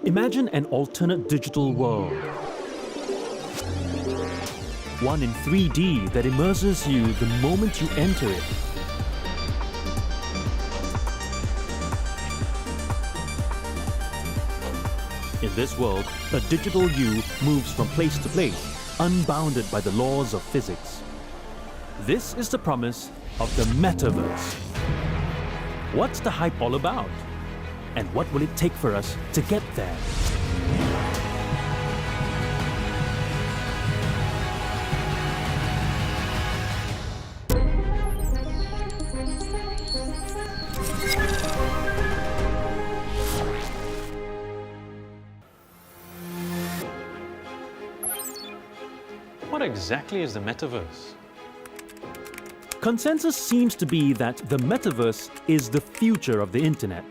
Imagine an alternate digital world. One in 3D that immerses you the moment you enter it. In this world, a digital you moves from place to place, unbounded by the laws of physics. This is the promise of the Metaverse. What's the hype all about? And what will it take for us to get there? What exactly is the Metaverse? Consensus seems to be that the Metaverse is the future of the internet.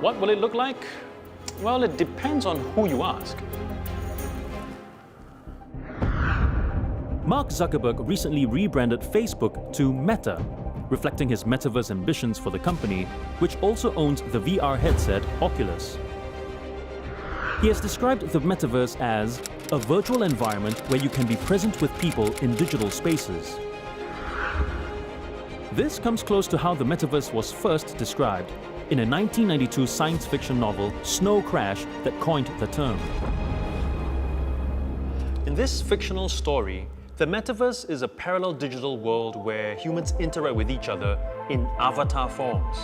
What will it look like? Well, it depends on who you ask. Mark Zuckerberg recently rebranded Facebook to Meta, reflecting his Metaverse ambitions for the company, which also owns the VR headset Oculus. He has described the Metaverse as a virtual environment where you can be present with people in digital spaces. This comes close to how the Metaverse was first described in a 1992 science fiction novel, Snow Crash, that coined the term. In this fictional story, the Metaverse is a parallel digital world where humans interact with each other in avatar forms.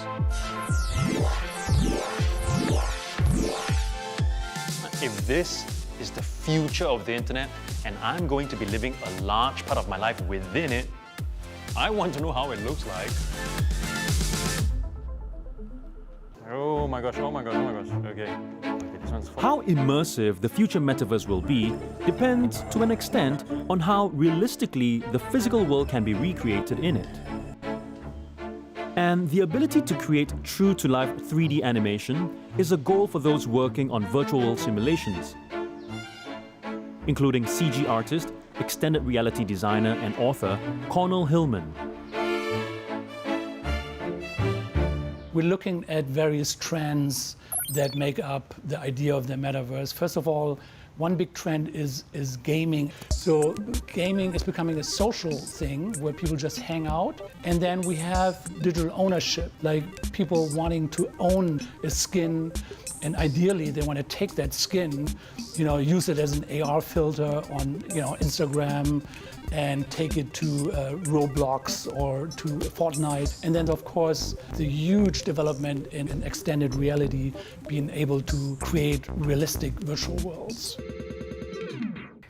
If this is the future of the internet and I'm going to be living a large part of my life within it, I want to know how it looks like. Oh my gosh, oh my gosh, oh my gosh. Okay, this one's fun. How immersive the future Metaverse will be depends, to an extent, on how realistically the physical world can be recreated in it. And the ability to create true-to-life 3D animation is a goal for those working on virtual world simulations, including CG artist, extended reality designer and author Cornel Hillman. We're looking at various trends that make up the idea of the metaverse. First of all, one big trend is gaming. So gaming is becoming a social thing where people just hang out. And then we have digital ownership, like people wanting to own a skin. And ideally, they want to take that skin, use it as an AR filter on, Instagram, and take it to Roblox or to Fortnite. And then, of course, the huge development in extended reality, being able to create realistic virtual worlds.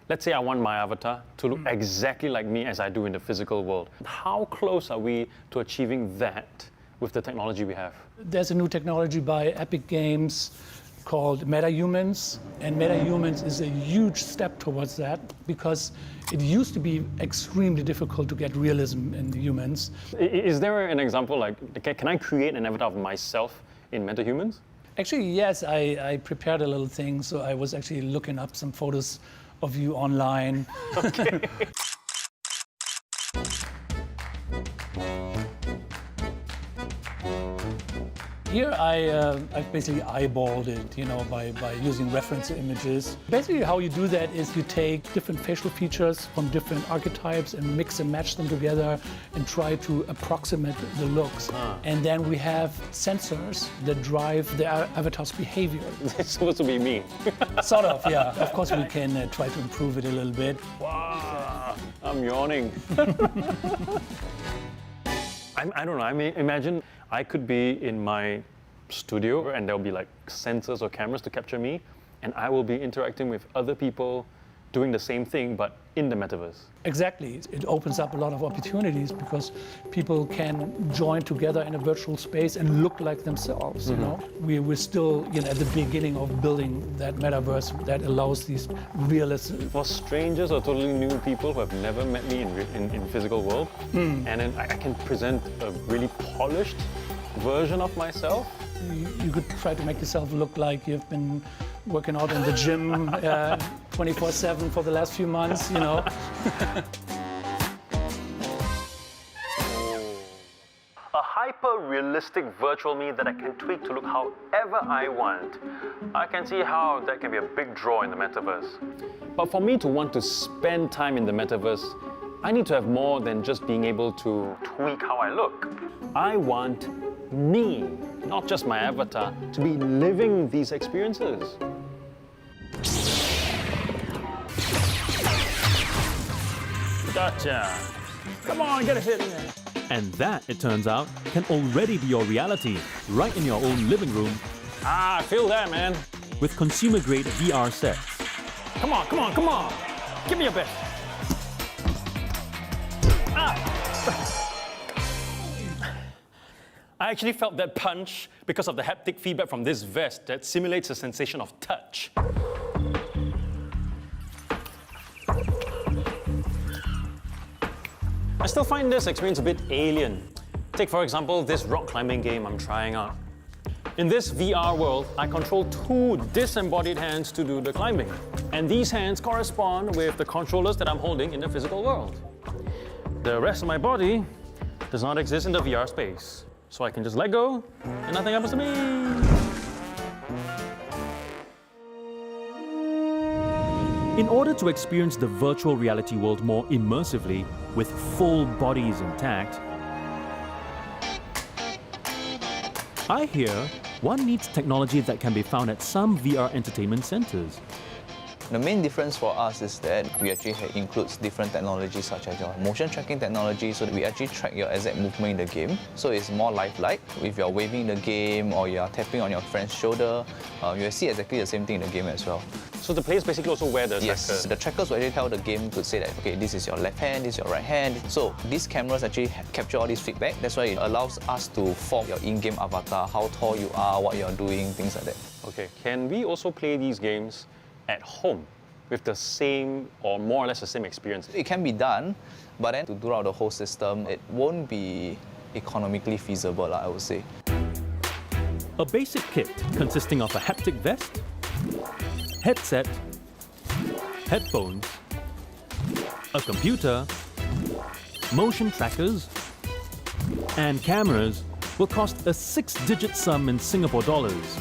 Let's say I want my avatar to look exactly like me as I do in the physical world. How close are we to achieving that with the technology we have? There's a new technology by Epic Games called MetaHumans, and MetaHumans is a huge step towards that because it used to be extremely difficult to get realism in humans. Is there an example, like, can I create an avatar of myself in MetaHumans? Actually, yes, I prepared a little thing, so I was actually looking up some photos of you online. Okay. Here I've basically eyeballed it, by using reference images. Basically how you do that is you take different facial features from different archetypes and mix and match them together and try to approximate the looks. And then we have sensors that drive the avatar's behavior. It's supposed to be me. Sort of, yeah. Of course we can try to improve it a little bit. Wow, I'm yawning. I don't know, I mean, imagine I could be in my studio and there'll be like sensors or cameras to capture me, and I will be interacting with other people doing the same thing, but in the metaverse. Exactly. It opens up a lot of opportunities because people can join together in a virtual space and look like themselves. We're still at the beginning of building that metaverse that allows these realistic. For strangers or totally new people who have never met me in physical world, and then I can present a really polished version of myself. You could try to make yourself look like you've been working out in the gym 24/7 for the last few months, A hyper-realistic realistic virtual me that I can tweak to look however I want. I can see how that can be a big draw in the metaverse. But for me to want to spend time in the metaverse, I need to have more than just being able to tweak how I look. I want me, not just my avatar, to be living these experiences. Gotcha. Come on, get a hit in there. And that, it turns out, can already be your reality, right in your own living room, Ah, I feel that, man. with consumer-grade VR sets. Come on, come on, come on. Give me your best. Ah. I actually felt that punch because of the haptic feedback from this vest that simulates a sensation of touch. I still find this experience a bit alien. Take, for example, this rock climbing game I'm trying out. In this VR world, I control two disembodied hands to do the climbing. And these hands correspond with the controllers that I'm holding in the physical world. The rest of my body does not exist in the VR space. So I can just let go and nothing happens to me. In order to experience the virtual reality world more immersively, with full bodies intact, I hear one needs technology that can be found at some VR entertainment centers. The main difference for us is that we actually includes different technologies such as your motion tracking technology, so that we actually track your exact movement in the game. So it's more lifelike. If you're waving the game or you're tapping on your friend's shoulder, you'll see exactly the same thing in the game as well. So the players basically also wear the Yes, tracker. the trackers will actually tell the game to say that, okay, this is your left hand, this is your right hand. So these cameras actually capture all this feedback. That's why it allows us to form your in-game avatar, how tall you are, what you're doing, things like that. Okay, can we also play these games at home with the same or more or less the same experience? It can be done, but then to do out the whole system, it won't be economically feasible, I would say. A basic kit consisting of a haptic vest, headset, headphones, a computer, motion trackers, and cameras will cost a 6-digit sum in Singapore dollars.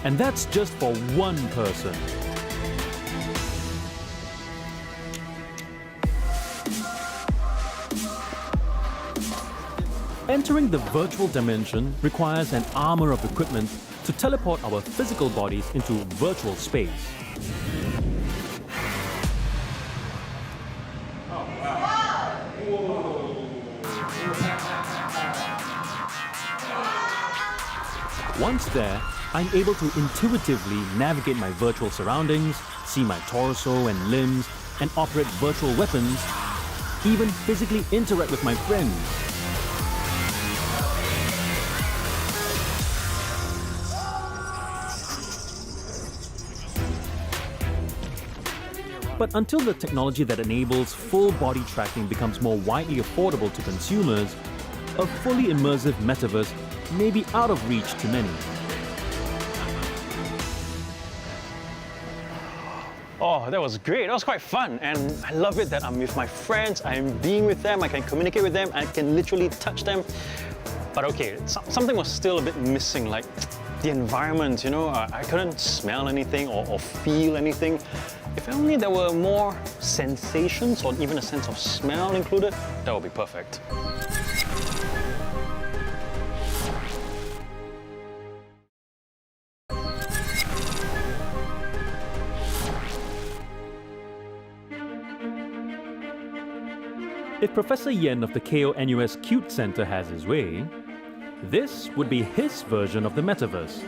And that's just for one person. Entering the virtual dimension requires an armor of equipment to teleport our physical bodies into virtual space. Once there, I'm able to intuitively navigate my virtual surroundings, see my torso and limbs, and operate virtual weapons, even physically interact with my friends. But until the technology that enables full body tracking becomes more widely affordable to consumers, a fully immersive metaverse may be out of reach to many. Oh, that was great. That was quite fun. And I love it that I'm with my friends, I'm being with them, I can communicate with them, I can literally touch them. But okay, something was still a bit missing, like the environment, you know, I couldn't smell anything or feel anything. If only there were more sensations or even a sense of smell included, that would be perfect. If Professor Yen of the KONUS CUTE Center has his way, this would be his version of the metaverse,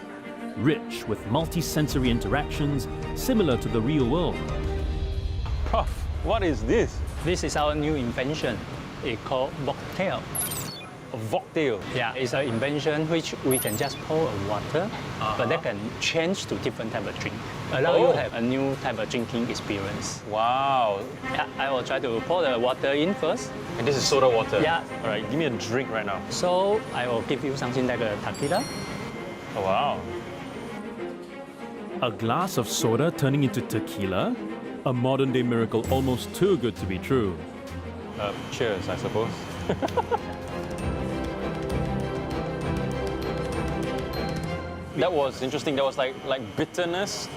rich with multi-sensory interactions similar to the real world. Prof, what is this? This is our new invention. It's called Voxtail. A Voxtail. Yeah, it's an invention which we can just pour a water, but that can change to different type of drink. Allow you to have a new type of drinking experience. Wow. Yeah, I will try to pour the water in first. And this is soda water? Yeah. All right, give me a drink right now. So I will give you something like a tequila. Oh, wow. A glass of soda turning into tequila? A modern-day miracle almost too good to be true. Cheers, I suppose. That was interesting. There was like bitterness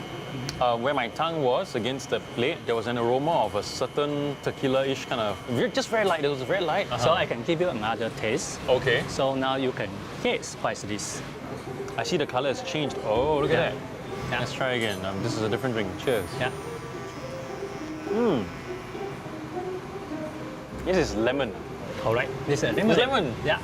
where my tongue was against the plate. There was an aroma of a certain tequila-ish kind of, just very light. It was very light. So I can give you another taste. Okay. So now you can taste spice this. I see the color has changed. Oh, look at that. Yeah. Let's try again. This is a different drink. Cheers. Yeah. This is lemon. Correct. This is lemon. It's lemon. Yeah.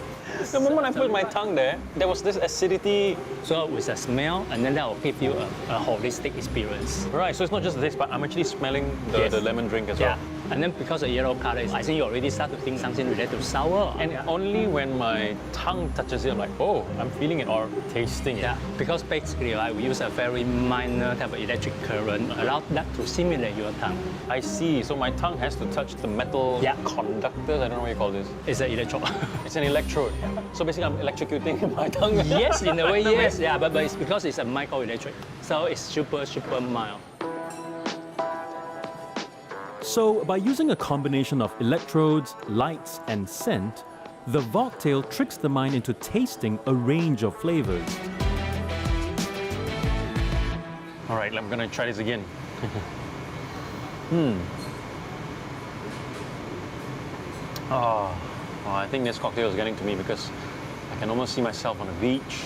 The moment I put my tongue there was this acidity. So with a smell, and then that will give you a holistic experience. Right, so it's not just this, but I'm actually smelling Yes. the lemon drink as Yeah. well. And then because the yellow color, I think you already start to think something related to sour. And only when my tongue touches it, I'm like, oh, I'm feeling it or tasting it. Yeah, because basically, right, we use a very minor type of electric current, allow that to simulate your tongue. I see. So my tongue has to touch the metal Yeah. conductors. I don't know what you call this. It's an electrode. It's an electrode. So basically, I'm electrocuting my tongue. Yes, in a way, yes. Yeah, but it's because it's a microelectric, so it's super mild. So, by using a combination of electrodes, lights, and scent, the Vogtail tricks the mind into tasting a range of flavors. All right, I'm gonna try this again. Oh, I think this cocktail is getting to me because I can almost see myself on a beach.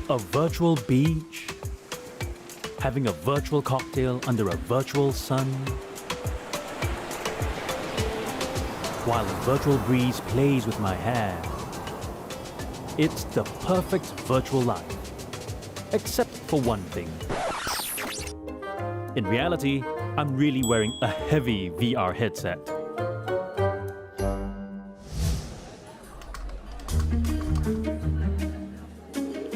A virtual beach, having a virtual cocktail under a virtual sun, while a virtual breeze plays with my hair. It's the perfect virtual life, except for one thing. In reality, I'm really wearing a heavy VR headset.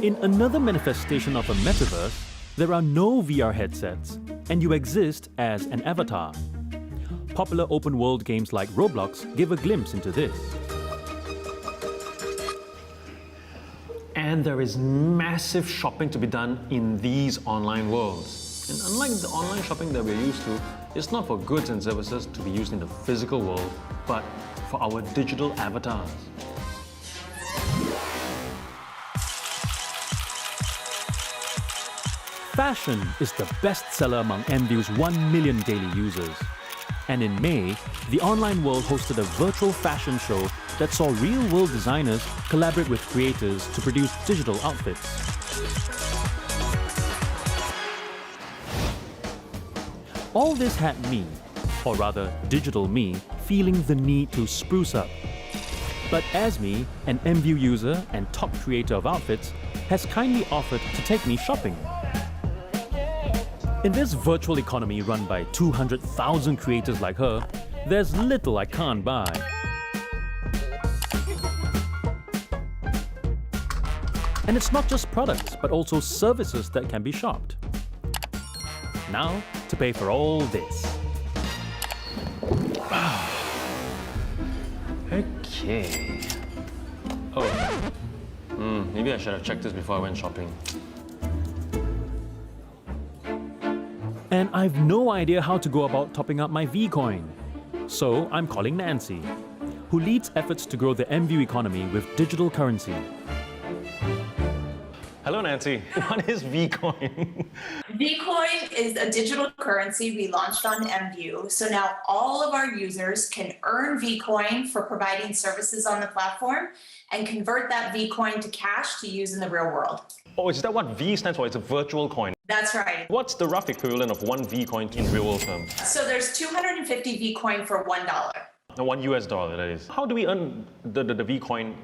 In another manifestation of a metaverse, there are no VR headsets, and you exist as an avatar. Popular open-world games like Roblox give a glimpse into this. And there is massive shopping to be done in these online worlds. And unlike the online shopping that we're used to, it's not for goods and services to be used in the physical world, but for our digital avatars. Fashion is the best seller among MView's 1 million daily users. And in May, the online world hosted a virtual fashion show that saw real-world designers collaborate with creators to produce digital outfits. All this had me, or rather digital me, feeling the need to spruce up. But Asmi, an MView user and top creator of outfits, has kindly offered to take me shopping. In this virtual economy run by 200,000 creators like her, there's little I can't buy. And it's not just products, but also services that can be shopped. Now, to pay for all this. Okay. Oh. Maybe I should have checked this before I went shopping. And I've no idea how to go about topping up my Vcoin. So I'm calling Nancy, who leads efforts to grow the MView economy with digital currency. Hello, Nancy. What is Vcoin? Vcoin is a digital currency we launched on MView. So now all of our users can earn Vcoin for providing services on the platform and convert that Vcoin to cash to use in the real world. Oh, is that what V stands for? It's a virtual coin. That's right. What's the rough equivalent of one Vcoin in real world terms? So there's 250 Vcoin for $1. $1 US, that is. How do we earn the Vcoin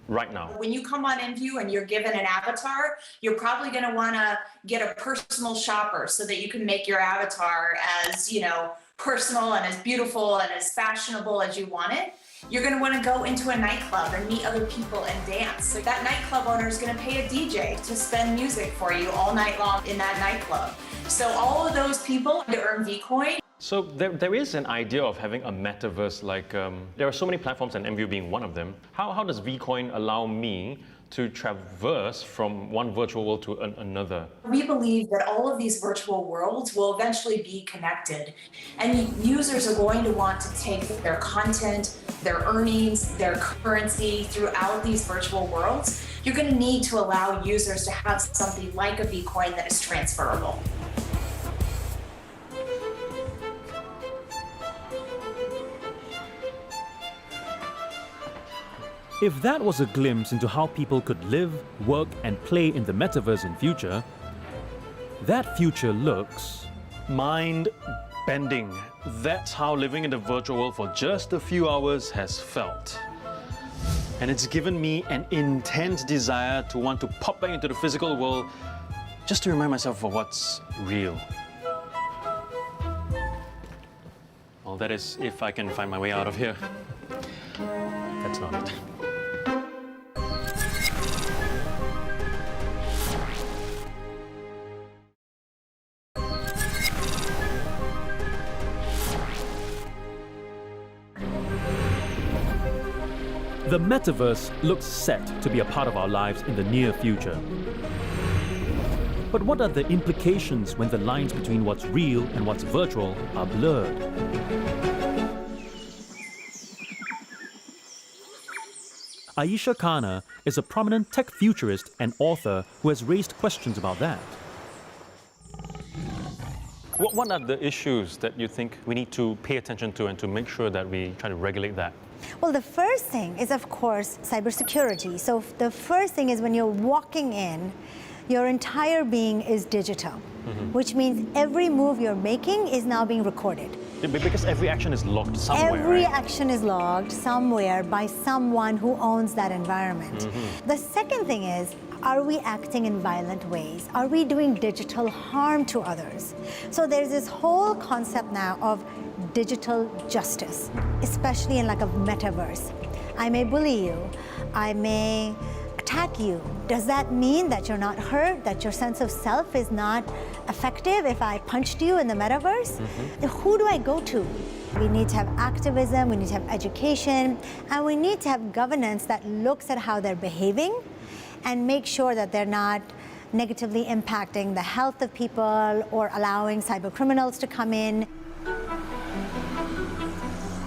right now? When you come on MView and you're given an avatar, you're probably going to want to get a personal shopper so that you can make your avatar as, personal and as beautiful and as fashionable as you want it. You're going to want to go into a nightclub and meet other people and dance. So that nightclub owner is going to pay a DJ to spend music for you all night long in that nightclub. So all of those people to earn Vcoin. So there is an idea of having a metaverse, like there are so many platforms and MView being one of them. How does Vcoin allow me to traverse from one virtual world to another? We believe that all of these virtual worlds will eventually be connected, and users are going to want to take their content, their earnings, their currency throughout these virtual worlds, you're going to need to allow users to have something like a Bitcoin that is transferable. If that was a glimpse into how people could live, work, and play in the metaverse in future, that future looks mind-bending. That's how living in the virtual world for just a few hours has felt. And it's given me an intense desire to want to pop back into the physical world just to remind myself of what's real. Well, that is if I can find my way out of here. That's not it. the metaverse looks set to be a part of our lives in the near future. But what are the implications when the lines between what's real and what's virtual are blurred? Ayesha Khanna is a prominent tech futurist and author who has raised questions about that. What are the issues that you think we need to pay attention to and to make sure that we try to regulate that? Well, the first thing is, of course, cybersecurity. So the first thing is when you're walking in, your entire being is digital, which means every move you're making is now being recorded. Because every action is logged somewhere. Every right? action is logged somewhere by someone who owns that environment. The second thing is, are we acting in violent ways? Are we doing digital harm to others? So there's this whole concept now of digital justice, especially in like a metaverse. I may bully you, I may attack you. Does that mean that you're not hurt, that your sense of self is not effective if I punched you in the metaverse? Who do I go to? We need to have activism, we need to have education, and we need to have governance that looks at how they're behaving and make sure that they're not negatively impacting the health of people or allowing cyber criminals to come in.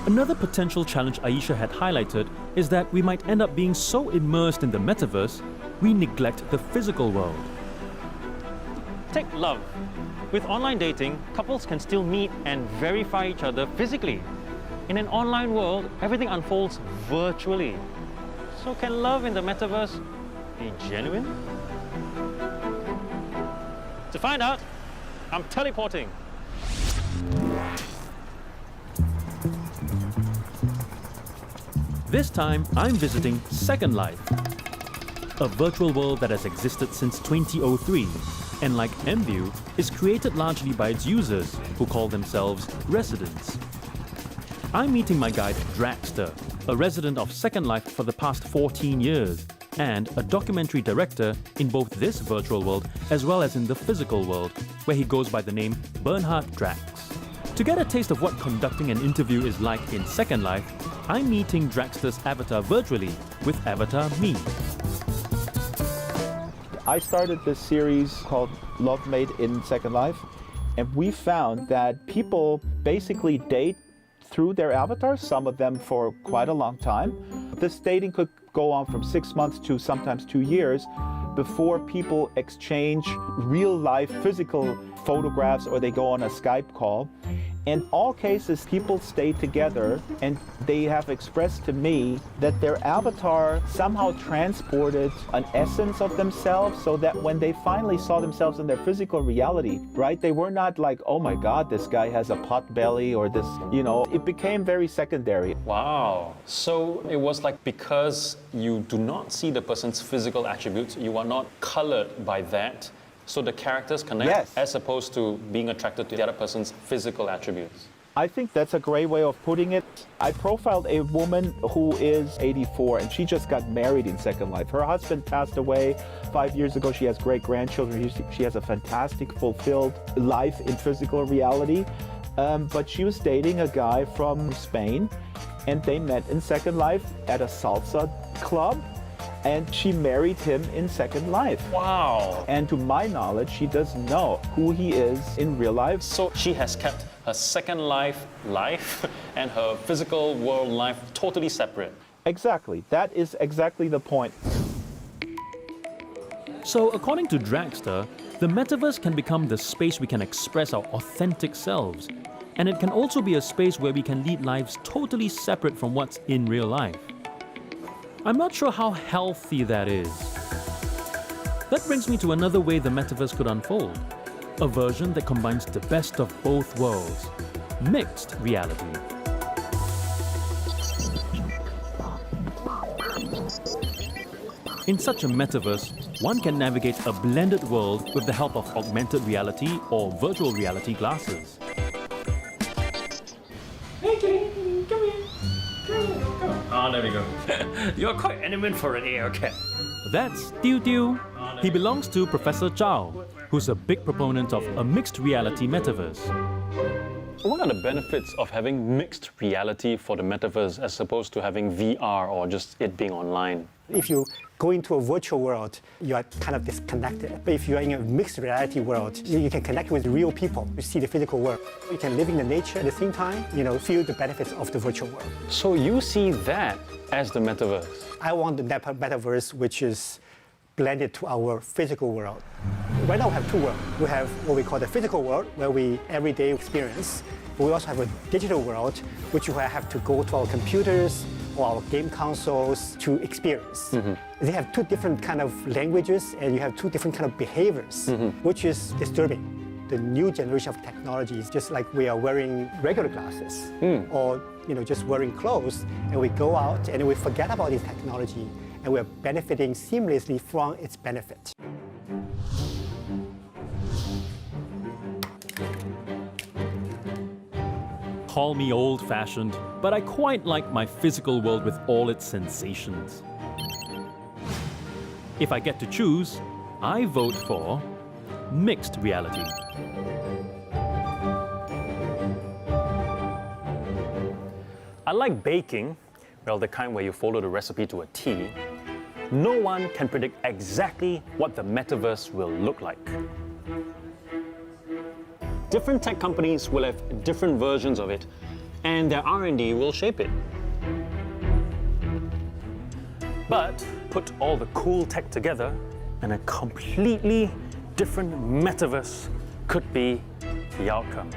Another potential challenge Ayesha had highlighted is that we might end up being so immersed in the metaverse, we neglect the physical world. Take love. With online dating, couples can still meet and verify each other physically. In an online world, everything unfolds virtually. So can love in the metaverse be genuine? To find out, I'm teleporting. This time, I'm visiting Second Life, a virtual world that has existed since 2003, and like MView, is created largely by its users, who call themselves residents. I'm meeting my guide Draxter, a resident of Second Life for the past 14 years, and a documentary director in both this virtual world as well as in the physical world, where he goes by the name Bernhard Drax. To get a taste of what conducting an interview is like in Second Life, I'm meeting Draxter's avatar virtually with Avatar Me. I started this series called Love Made in Second Life, and we found that people basically date through their avatars, some of them for quite a long time. This dating could go on from 6 months to sometimes 2 years before people exchange real life physical photographs or they go on a Skype call. In all cases, people stay together, and they have expressed to me that their avatar somehow transported an essence of themselves, so that when they finally saw themselves in their physical reality, right, they were not like, oh my God, this guy has a pot belly, or this, you know, it became very secondary. Wow. So it was like because you do not see the person's physical attributes, you are not colored by that. So the characters connect, Yes. as opposed to being attracted to the other person's physical attributes. I think that's a great way of putting it. I profiled a woman who is 84, and she just got married in Second Life. Her husband passed away 5 years ago. She has great grandchildren. She has a fantastic, fulfilled life in physical reality. But she was dating a guy from Spain, and they met in Second Life at a salsa club. And she married him in Second Life. Wow. And to my knowledge, she doesn't know who he is in real life. So she has kept her second life and her physical world life totally separate. Exactly. That is exactly the point. So, according to Dragster, the metaverse can become the space we can express our authentic selves. And it can also be a space where we can lead lives totally separate from what's in real life. I'm not sure how healthy that is. That brings me to another way the metaverse could unfold. A version that combines the best of both worlds. Mixed reality. In such a metaverse, one can navigate a blended world with the help of augmented reality or virtual reality glasses. Ah, there we go. You're quite animate for an AR cat. That's Diu Diu. He belongs to Professor Chow, who's a big proponent of a mixed reality metaverse. What are the benefits of having mixed reality for the metaverse as opposed to having VR or just it being online? If you go into a virtual world, you are kind of disconnected. But if you are in a mixed reality world, you can connect with real people. You see the physical world. You can live in the nature at the same time, feel the benefits of the virtual world. So you see that as the metaverse? I want the metaverse which is blended to our physical world. Right now we have two worlds. We have what we call the physical world, where we everyday experience. But we also have a digital world, which we have to go to our computers or our game consoles to experience. They have two different kind of languages, and you have two different kind of behaviors, which is disturbing. The new generation of technology is just like we are wearing regular glasses, or just wearing clothes, and we go out and we forget about this technology, and we're benefiting seamlessly from its benefit. Call me old-fashioned, but I quite like my physical world with all its sensations. If I get to choose, I vote for mixed reality. I like baking, well, the kind where you follow the recipe to a T. No one can predict exactly what the metaverse will look like. Different tech companies will have different versions of it, and their R&D will shape it. But put all the cool tech together, and a completely different metaverse could be the outcome.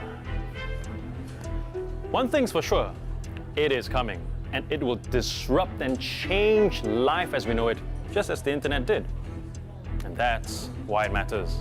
One thing's for sure, it is coming, and it will disrupt and change life as we know it, just as the internet did. And that's why it matters.